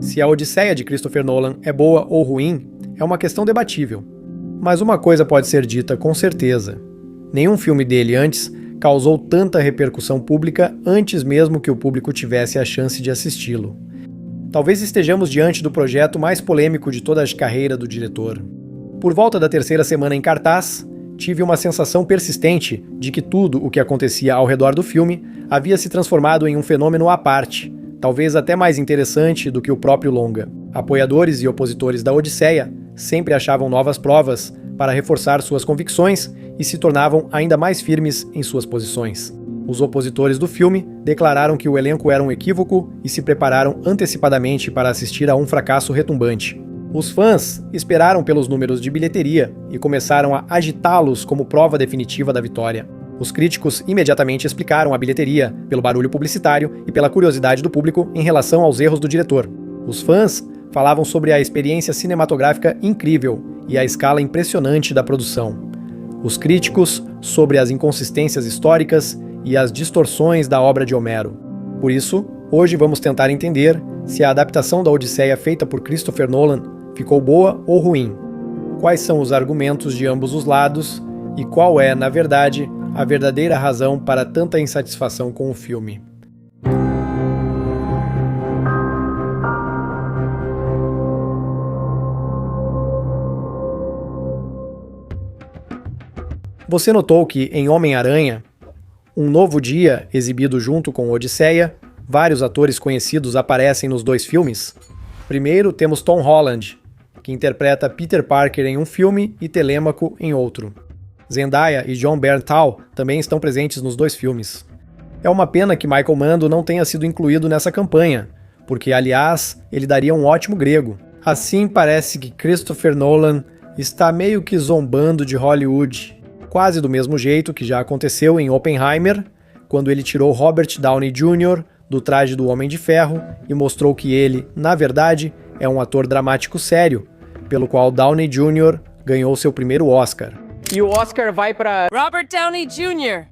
Se a Odisseia de Christopher Nolan é boa ou ruim, é uma questão debatível. Mas uma coisa pode ser dita com certeza: nenhum filme dele antes causou tanta repercussão pública antes mesmo que o público tivesse a chance de assisti-lo. Talvez estejamos diante do projeto mais polêmico de toda a carreira do diretor. Por volta da terceira semana em cartaz, tive uma sensação persistente de que tudo o que acontecia ao redor do filme havia se transformado em um fenômeno à parte, talvez até mais interessante do que o próprio longa. Apoiadores e opositores da Odisseia sempre achavam novas provas para reforçar suas convicções e se tornavam ainda mais firmes em suas posições. Os opositores do filme declararam que o elenco era um equívoco e se prepararam antecipadamente para assistir a um fracasso retumbante. Os fãs esperaram pelos números de bilheteria e começaram a agitá-los como prova definitiva da vitória. Os críticos imediatamente explicaram a bilheteria pelo barulho publicitário e pela curiosidade do público em relação aos erros do diretor. Os fãs falavam sobre a experiência cinematográfica incrível e a escala impressionante da produção. Os críticos sobre as inconsistências históricas e as distorções da obra de Homero. Por isso, hoje vamos tentar entender se a adaptação da Odisseia feita por Christopher Nolan ficou boa ou ruim, quais são os argumentos de ambos os lados e qual é, na verdade, a verdadeira razão para tanta insatisfação com o filme. Você notou que, em Homem-Aranha, Um Novo Dia, exibido junto com Odisseia, vários atores conhecidos aparecem nos dois filmes? Primeiro temos Tom Holland, que interpreta Peter Parker em um filme e Telêmaco em outro. Zendaya e Jon Bernthal também estão presentes nos dois filmes. É uma pena que Michael Mando não tenha sido incluído nessa campanha, porque, aliás, ele daria um ótimo grego. Assim, parece que Christopher Nolan está meio que zombando de Hollywood, quase do mesmo jeito que já aconteceu em Oppenheimer, quando ele tirou Robert Downey Jr. do traje do Homem de Ferro e mostrou que ele, na verdade, é um ator dramático sério, pelo qual Downey Jr. ganhou seu primeiro Oscar. E o Oscar vai para Robert Downey Jr.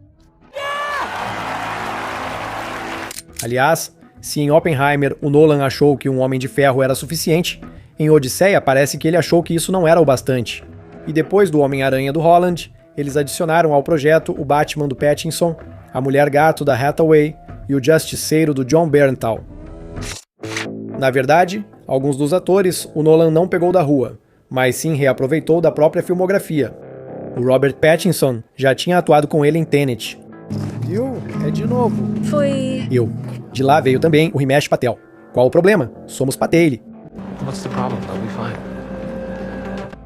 Aliás, se em Oppenheimer o Nolan achou que um Homem de Ferro era suficiente, em Odisseia parece que ele achou que isso não era o bastante. E depois do Homem-Aranha do Holland, eles adicionaram ao projeto o Batman do Pattinson, a Mulher-Gato da Hathaway e o Justiceiro do Jon Bernthal. Na verdade, alguns dos atores o Nolan não pegou da rua, mas sim reaproveitou da própria filmografia. O Robert Pattinson já tinha atuado com ele em Tenet. Viu? É de novo. Foi... De lá veio também o Himesh Patel. Qual o problema? Somos Patel. What's the problem? They'll be fine.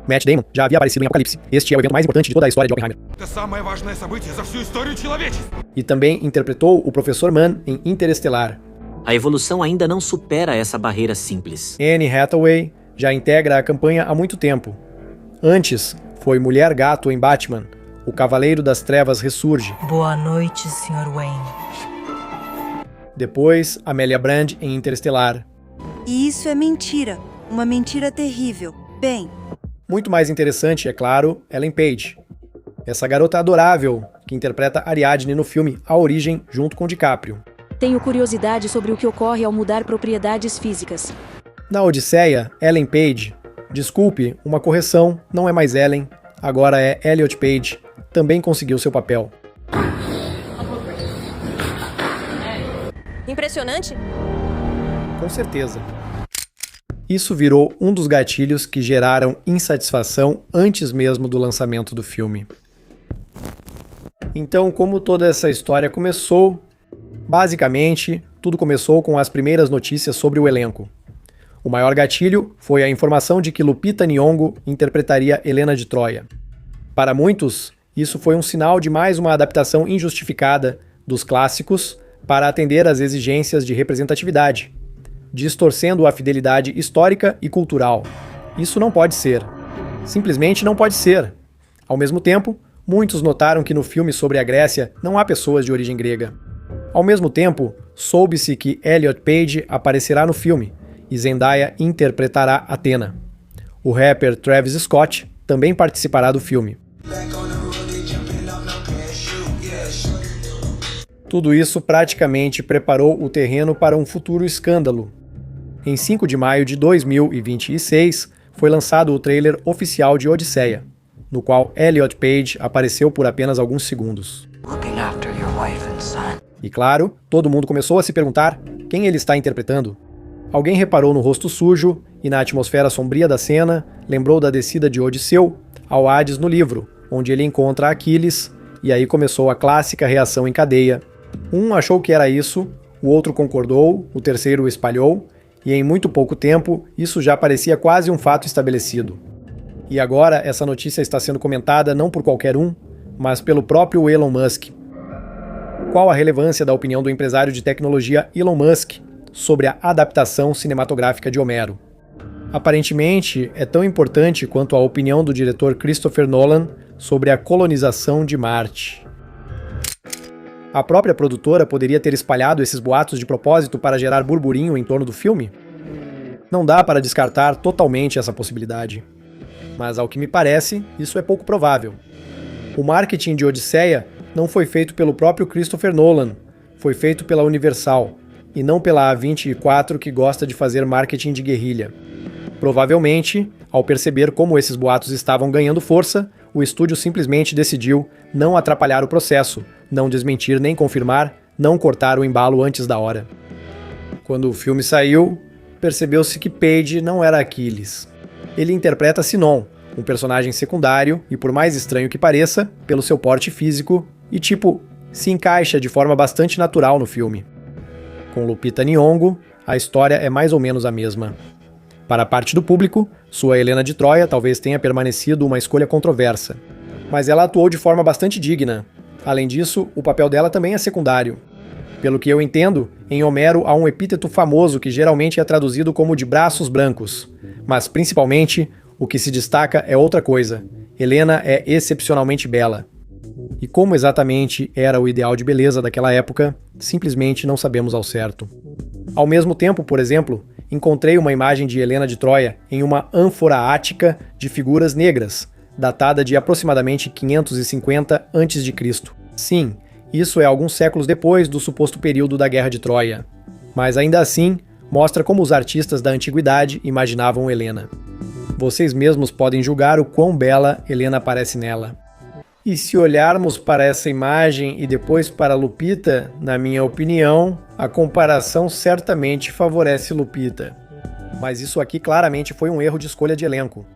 Matt Damon já havia aparecido em Apocalipse. Este é o evento mais importante de toda a história de Oppenheimer. E também interpretou o Professor Mann em Interestelar. A evolução ainda não supera essa barreira simples. Anne Hathaway já integra a campanha há muito tempo. Antes, foi Mulher-Gato em Batman. O Cavaleiro das Trevas ressurge. Boa noite, Sr. Wayne. Depois, Amélia Brand em Interestelar. E isso é mentira. Uma mentira terrível. Bem... Muito mais interessante, é claro, Ellen Page. Essa garota adorável que interpreta Ariadne no filme A Origem junto com DiCaprio. Tenho curiosidade sobre o que ocorre ao mudar propriedades físicas. Na Odisseia, Ellen Page. Desculpe, uma correção, não é mais Ellen, agora é Elliot Page. Também conseguiu seu papel. Impressionante? Com certeza. Isso virou um dos gatilhos que geraram insatisfação antes mesmo do lançamento do filme. Então, como toda essa história começou? Basicamente, tudo começou com as primeiras notícias sobre o elenco. O maior gatilho foi a informação de que Lupita Nyong'o interpretaria Helena de Troia. Para muitos, isso foi um sinal de mais uma adaptação injustificada dos clássicos para atender às exigências de representatividade, distorcendo a fidelidade histórica e cultural. Isso não pode ser. Simplesmente não pode ser. Ao mesmo tempo, muitos notaram que no filme sobre a Grécia não há pessoas de origem grega. Ao mesmo tempo, soube-se que Elliot Page aparecerá no filme e Zendaya interpretará Athena. O rapper Travis Scott também participará do filme. Tudo isso praticamente preparou o terreno para um futuro escândalo. em 5 de maio de 2026, foi lançado o trailer oficial de Odisseia, no qual Elliot Page apareceu por apenas alguns segundos. E claro, todo mundo começou a se perguntar quem ele está interpretando. Alguém reparou no rosto sujo e na atmosfera sombria da cena, lembrou da descida de Odisseu ao Hades no livro, onde ele encontra Aquiles, e aí começou a clássica reação em cadeia. Um achou que era isso, o outro concordou, o terceiro o espalhou, e em muito pouco tempo isso já parecia quase um fato estabelecido. E agora essa notícia está sendo comentada não por qualquer um, mas pelo próprio Elon Musk. Qual a relevância da opinião do empresário de tecnologia Elon Musk sobre a adaptação cinematográfica de Homero? Aparentemente, é tão importante quanto a opinião do diretor Christopher Nolan sobre a colonização de Marte. A própria produtora poderia ter espalhado esses boatos de propósito para gerar burburinho em torno do filme? Não dá para descartar totalmente essa possibilidade. Mas, ao que me parece, isso é pouco provável. O marketing de Odisseia não foi feito pelo próprio Christopher Nolan, foi feito pela Universal, e não pela A24 que gosta de fazer marketing de guerrilha. Provavelmente, ao perceber como esses boatos estavam ganhando força, o estúdio simplesmente decidiu não atrapalhar o processo, não desmentir nem confirmar, não cortar o embalo antes da hora. Quando o filme saiu, percebeu-se que Page não era Aquiles. Ele interpreta Sinon, um personagem secundário e, por mais estranho que pareça, pelo seu porte físico e se encaixa de forma bastante natural no filme. Com Lupita Nyong'o, a história é mais ou menos a mesma. Para a parte do público, sua Helena de Troia talvez tenha permanecido uma escolha controversa, mas ela atuou de forma bastante digna. Além disso, o papel dela também é secundário. Pelo que eu entendo, em Homero há um epíteto famoso que geralmente é traduzido como de braços brancos, mas principalmente, o que se destaca é outra coisa. Helena é excepcionalmente bela. E como exatamente era o ideal de beleza daquela época, simplesmente não sabemos ao certo. Ao mesmo tempo, por exemplo, encontrei uma imagem de Helena de Troia em uma ânfora ática de figuras negras, datada de aproximadamente 550 a.C. Sim, isso é alguns séculos depois do suposto período da Guerra de Troia. Mas ainda assim, mostra como os artistas da antiguidade imaginavam Helena. Vocês mesmos podem julgar o quão bela Helena parece nela. E se olharmos para essa imagem e depois para Lupita, na minha opinião, a comparação certamente favorece Lupita. Mas isso aqui claramente foi um erro de escolha de elenco.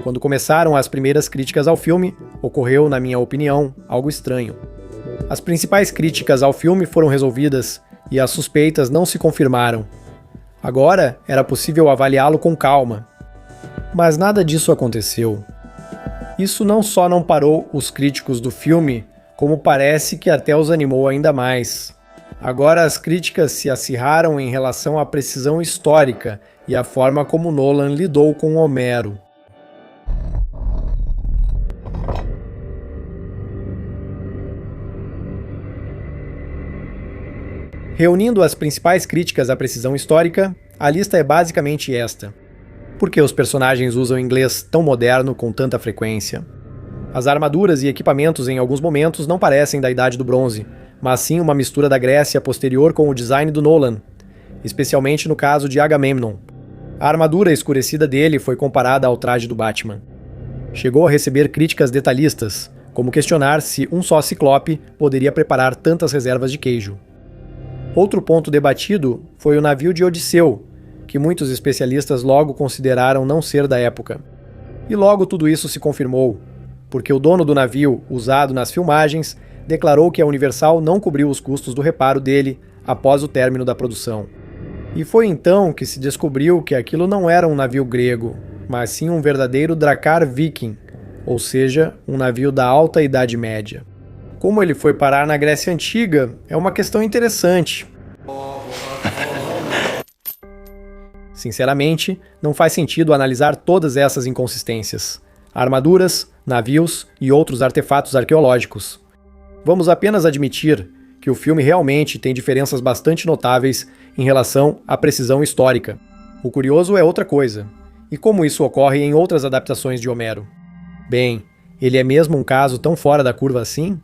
Quando começaram as primeiras críticas ao filme, ocorreu, na minha opinião, algo estranho. As principais críticas ao filme foram resolvidas e as suspeitas não se confirmaram. Agora era possível avaliá-lo com calma. Mas nada disso aconteceu. Isso não só não parou os críticos do filme, como parece que até os animou ainda mais. Agora as críticas se acirraram em relação à precisão histórica e à forma como Nolan lidou com Homero. Reunindo as principais críticas à precisão histórica, a lista é basicamente esta. Por que os personagens usam inglês tão moderno com tanta frequência? As armaduras e equipamentos em alguns momentos não parecem da Idade do Bronze, mas sim uma mistura da Grécia posterior com o design do Nolan, especialmente no caso de Agamemnon. A armadura escurecida dele foi comparada ao traje do Batman. Chegou a receber críticas detalhistas, como questionar se um só Ciclope poderia preparar tantas reservas de queijo. Outro ponto debatido foi o navio de Odisseu, que muitos especialistas logo consideraram não ser da época. E logo tudo isso se confirmou, porque o dono do navio, usado nas filmagens, declarou que a Universal não cobriu os custos do reparo dele após o término da produção. E foi então que se descobriu que aquilo não era um navio grego, mas sim um verdadeiro Drakkar Viking, ou seja, um navio da Alta Idade Média. Como ele foi parar na Grécia Antiga é uma questão interessante. Sinceramente, não faz sentido analisar todas essas inconsistências. Armaduras, navios e outros artefatos arqueológicos. Vamos apenas admitir que o filme realmente tem diferenças bastante notáveis em relação à precisão histórica. O curioso é outra coisa. E como isso ocorre em outras adaptações de Homero? Bem, ele é mesmo um caso tão fora da curva assim?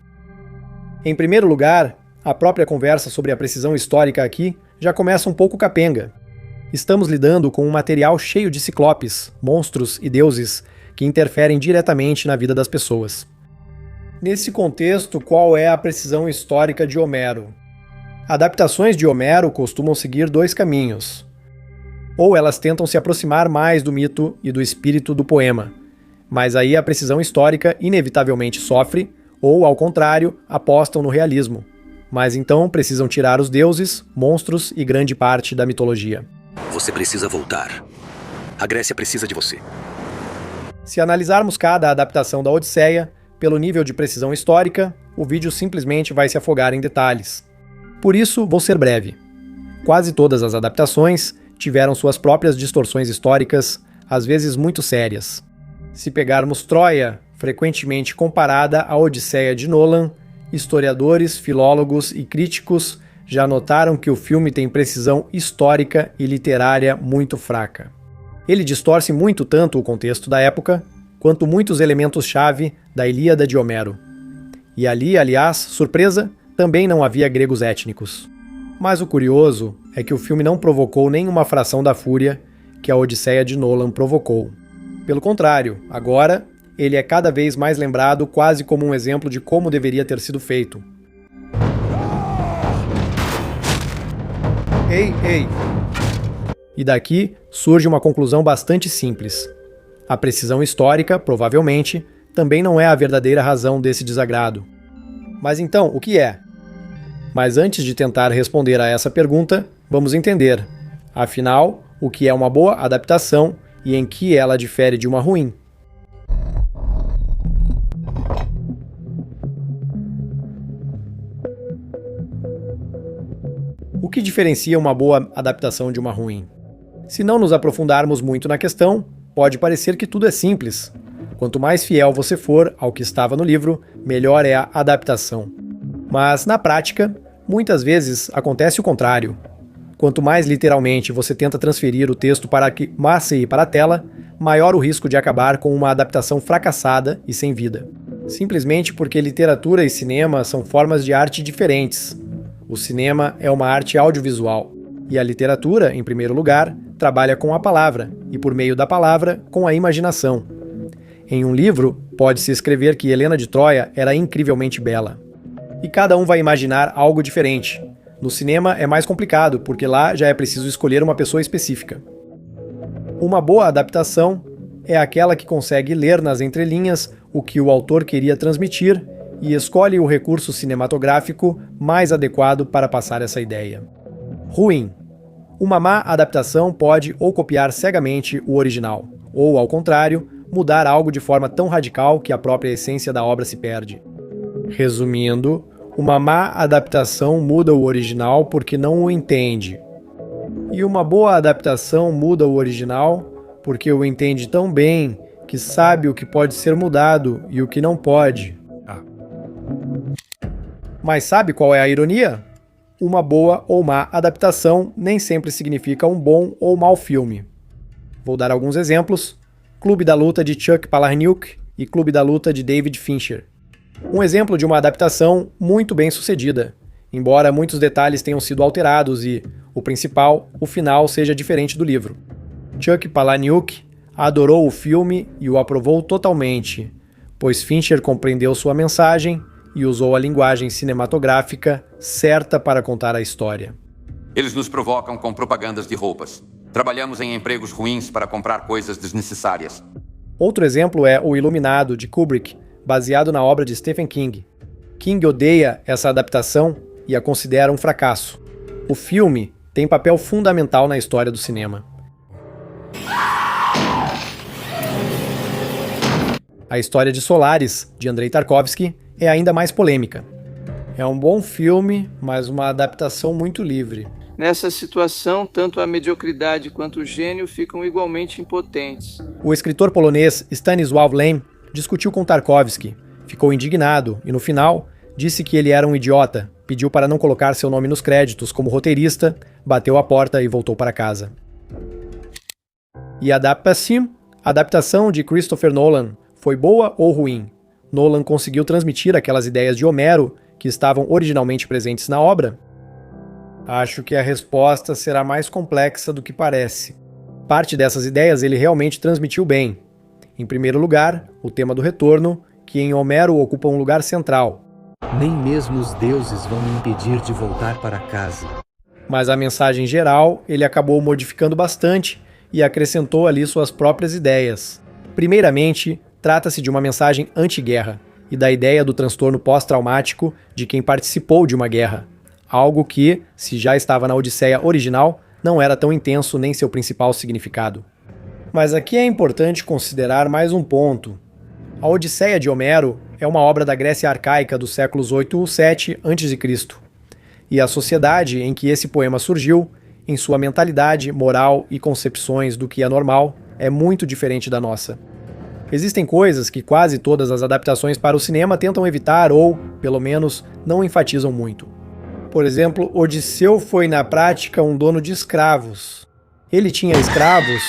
Em primeiro lugar, a própria conversa sobre a precisão histórica aqui já começa um pouco capenga. Estamos lidando com um material cheio de ciclopes, monstros e deuses que interferem diretamente na vida das pessoas. Nesse contexto, qual é a precisão histórica de Homero? Adaptações de Homero costumam seguir dois caminhos. Ou elas tentam se aproximar mais do mito e do espírito do poema, mas aí a precisão histórica inevitavelmente sofre, ou, ao contrário, apostam no realismo, mas então precisam tirar os deuses, monstros e grande parte da mitologia. Você precisa voltar. A Grécia precisa de você. Se analisarmos cada adaptação da Odisseia, pelo nível de precisão histórica, o vídeo simplesmente vai se afogar em detalhes. Por isso, vou ser breve. Quase todas as adaptações tiveram suas próprias distorções históricas, às vezes muito sérias. Se pegarmos Troia, frequentemente comparada à Odisseia de Nolan, historiadores, filólogos e críticos já notaram que o filme tem precisão histórica e literária muito fraca. Ele distorce muito tanto o contexto da época, quanto muitos elementos-chave da Ilíada de Homero. E ali, aliás, surpresa, também não havia gregos étnicos. Mas o curioso é que o filme não provocou nenhuma fração da fúria que a Odisseia de Nolan provocou. Pelo contrário, agora, ele é cada vez mais lembrado quase como um exemplo de como deveria ter sido feito. Ei! E daqui surge uma conclusão bastante simples. A precisão histórica, provavelmente, também não é a verdadeira razão desse desagrado. Mas então, o que é? Mas antes de tentar responder a essa pergunta, vamos entender, afinal, o que é uma boa adaptação e em que ela difere de uma ruim. O que diferencia uma boa adaptação de uma ruim? Se não nos aprofundarmos muito na questão, pode parecer que tudo é simples. Quanto mais fiel você for ao que estava no livro, melhor é a adaptação. Mas, na prática, muitas vezes acontece o contrário. Quanto mais literalmente você tenta transferir o texto para que passe para a tela, maior o risco de acabar com uma adaptação fracassada e sem vida. Simplesmente porque literatura e cinema são formas de arte diferentes. O cinema é uma arte audiovisual, e a literatura, em primeiro lugar, trabalha com a palavra, e por meio da palavra, com a imaginação. Em um livro, pode-se escrever que Helena de Troia era incrivelmente bela. E cada um vai imaginar algo diferente. No cinema é mais complicado, porque lá já é preciso escolher uma pessoa específica. Uma boa adaptação é aquela que consegue ler nas entrelinhas o que o autor queria transmitir e escolhe o recurso cinematográfico mais adequado para passar essa ideia. Ruim. Uma má adaptação pode ou copiar cegamente o original, ou, ao contrário, mudar algo de forma tão radical que a própria essência da obra se perde. Resumindo, uma má adaptação muda o original porque não o entende. E uma boa adaptação muda o original porque o entende tão bem que sabe o que pode ser mudado e o que não pode. Mas sabe qual é a ironia? Uma boa ou má adaptação nem sempre significa um bom ou mau filme. Vou dar alguns exemplos. Clube da Luta de Chuck Palahniuk e Clube da Luta de David Fincher. Um exemplo de uma adaptação muito bem sucedida, embora muitos detalhes tenham sido alterados e, o principal, o final seja diferente do livro. Chuck Palahniuk adorou o filme e o aprovou totalmente, pois Fincher compreendeu sua mensagem e usou a linguagem cinematográfica certa para contar a história. Eles nos provocam com propagandas de roupas. Trabalhamos em empregos ruins para comprar coisas desnecessárias. Outro exemplo é O Iluminado, de Kubrick, baseado na obra de Stephen King. King odeia essa adaptação e a considera um fracasso. O filme tem papel fundamental na história do cinema. A história de Solaris, de Andrei Tarkovsky, é ainda mais polêmica. É um bom filme, mas uma adaptação muito livre. Nessa situação, tanto a mediocridade quanto o gênio ficam igualmente impotentes. O escritor polonês Stanisław Lem discutiu com Tarkovsky, ficou indignado e, no final, disse que ele era um idiota, pediu para não colocar seu nome nos créditos como roteirista, bateu a porta e voltou para casa. E a adaptação de Christopher Nolan foi boa ou ruim? Nolan conseguiu transmitir aquelas ideias de Homero que estavam originalmente presentes na obra? Acho que a resposta será mais complexa do que parece. Parte dessas ideias ele realmente transmitiu bem. Em primeiro lugar, o tema do retorno, que em Homero ocupa um lugar central. Nem mesmo os deuses vão me impedir de voltar para casa. Mas a mensagem geral ele acabou modificando bastante e acrescentou ali suas próprias ideias. Primeiramente, trata-se de uma mensagem anti-guerra e da ideia do transtorno pós-traumático de quem participou de uma guerra. Algo que, se já estava na Odisseia original, não era tão intenso nem seu principal significado. Mas aqui é importante considerar mais um ponto. A Odisseia de Homero é uma obra da Grécia arcaica dos séculos 8 ou 7 a.C. E a sociedade em que esse poema surgiu, em sua mentalidade, moral e concepções do que é normal, é muito diferente da nossa. Existem coisas que quase todas as adaptações para o cinema tentam evitar ou, pelo menos, não enfatizam muito. Por exemplo, Odisseu foi na prática um dono de escravos. Ele tinha escravos,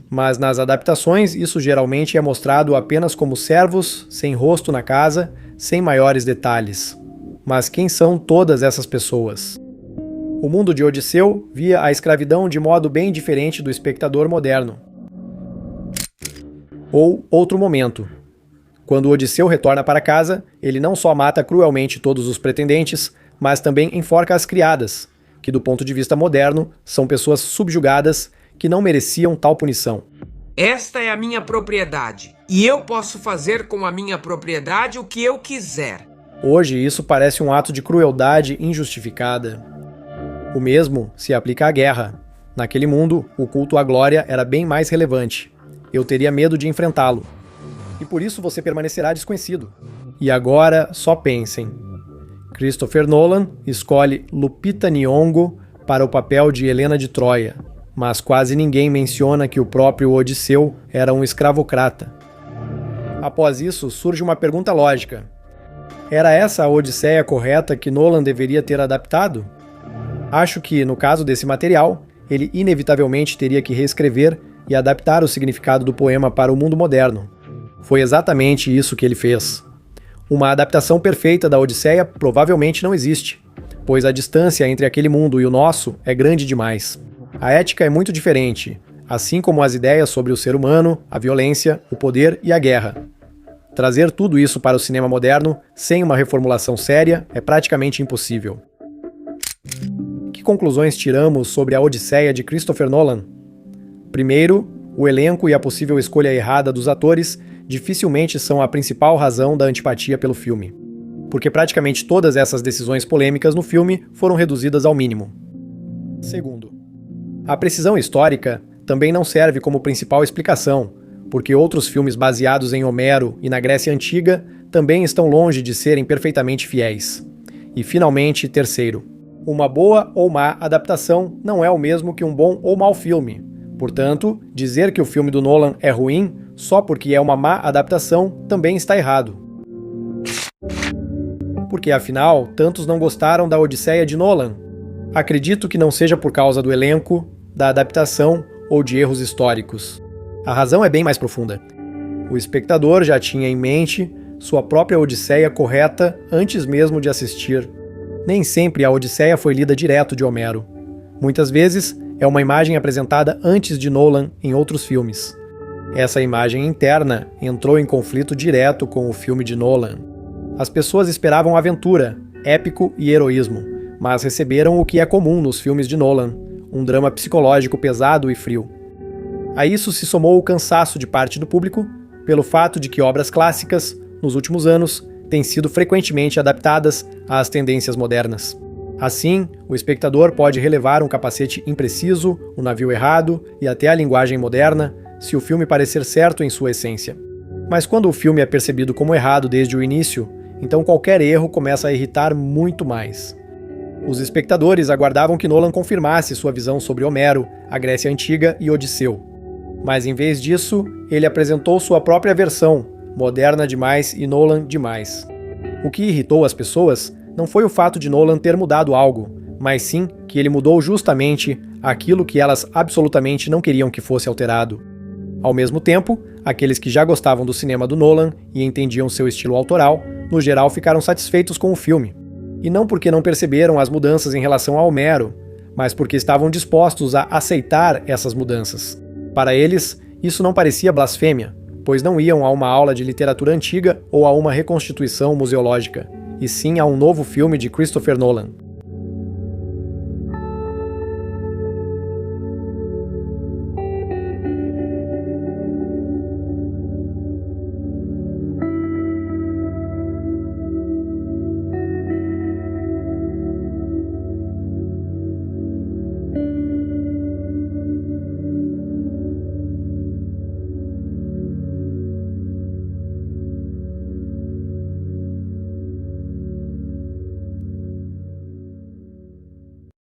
mas nas adaptações isso geralmente é mostrado apenas como servos, sem rosto na casa, sem maiores detalhes. Mas quem são todas essas pessoas? O mundo de Odisseu via a escravidão de modo bem diferente do espectador moderno. Ou outro momento. Quando Odisseu retorna para casa, ele não só mata cruelmente todos os pretendentes, mas também enforca as criadas, que do ponto de vista moderno são pessoas subjugadas que não mereciam tal punição. Esta é a minha propriedade, e eu posso fazer com a minha propriedade o que eu quiser. Hoje isso parece um ato de crueldade injustificada. O mesmo se aplica à guerra. Naquele mundo, o culto à glória era bem mais relevante. Eu teria medo de enfrentá-lo. E por isso você permanecerá desconhecido. E agora, só pensem. Christopher Nolan escolhe Lupita Nyong'o para o papel de Helena de Troia, mas quase ninguém menciona que o próprio Odisseu era um escravocrata. Após isso, surge uma pergunta lógica. Era essa a Odisseia correta que Nolan deveria ter adaptado? Acho que, no caso desse material, ele inevitavelmente teria que reescrever e adaptar o significado do poema para o mundo moderno. Foi exatamente isso que ele fez. Uma adaptação perfeita da Odisseia provavelmente não existe, pois a distância entre aquele mundo e o nosso é grande demais. A ética é muito diferente, assim como as ideias sobre o ser humano, a violência, o poder e a guerra. Trazer tudo isso para o cinema moderno, sem uma reformulação séria, é praticamente impossível. Que conclusões tiramos sobre a Odisseia de Christopher Nolan? Primeiro, o elenco e a possível escolha errada dos atores dificilmente são a principal razão da antipatia pelo filme, porque praticamente todas essas decisões polêmicas no filme foram reduzidas ao mínimo. Segundo, a precisão histórica também não serve como principal explicação, porque outros filmes baseados em Homero e na Grécia Antiga também estão longe de serem perfeitamente fiéis. E finalmente, terceiro, uma boa ou má adaptação não é o mesmo que um bom ou mau filme. Portanto, dizer que o filme do Nolan é ruim só porque é uma má adaptação também está errado. Porque afinal, tantos não gostaram da Odisseia de Nolan? Acredito que não seja por causa do elenco, da adaptação ou de erros históricos. A razão é bem mais profunda. O espectador já tinha em mente sua própria Odisseia correta antes mesmo de assistir. Nem sempre a Odisseia foi lida direto de Homero. Muitas vezes, é uma imagem apresentada antes de Nolan em outros filmes. Essa imagem interna entrou em conflito direto com o filme de Nolan. As pessoas esperavam aventura, épico e heroísmo, mas receberam o que é comum nos filmes de Nolan, um drama psicológico pesado e frio. A isso se somou o cansaço de parte do público, pelo fato de que obras clássicas, nos últimos anos, têm sido frequentemente adaptadas às tendências modernas. Assim, o espectador pode relevar um capacete impreciso, um navio errado e até a linguagem moderna, se o filme parecer certo em sua essência. Mas quando o filme é percebido como errado desde o início, então qualquer erro começa a irritar muito mais. Os espectadores aguardavam que Nolan confirmasse sua visão sobre Homero, a Grécia Antiga e Odisseu. Mas em vez disso, ele apresentou sua própria versão, moderna demais e Nolan demais. O que irritou as pessoas não foi o fato de Nolan ter mudado algo, mas sim que ele mudou justamente aquilo que elas absolutamente não queriam que fosse alterado. Ao mesmo tempo, aqueles que já gostavam do cinema do Nolan e entendiam seu estilo autoral, no geral ficaram satisfeitos com o filme. E não porque não perceberam as mudanças em relação a Homero, mas porque estavam dispostos a aceitar essas mudanças. Para eles, isso não parecia blasfêmia, pois não iam a uma aula de literatura antiga ou a uma reconstituição museológica, e sim a um novo filme de Christopher Nolan.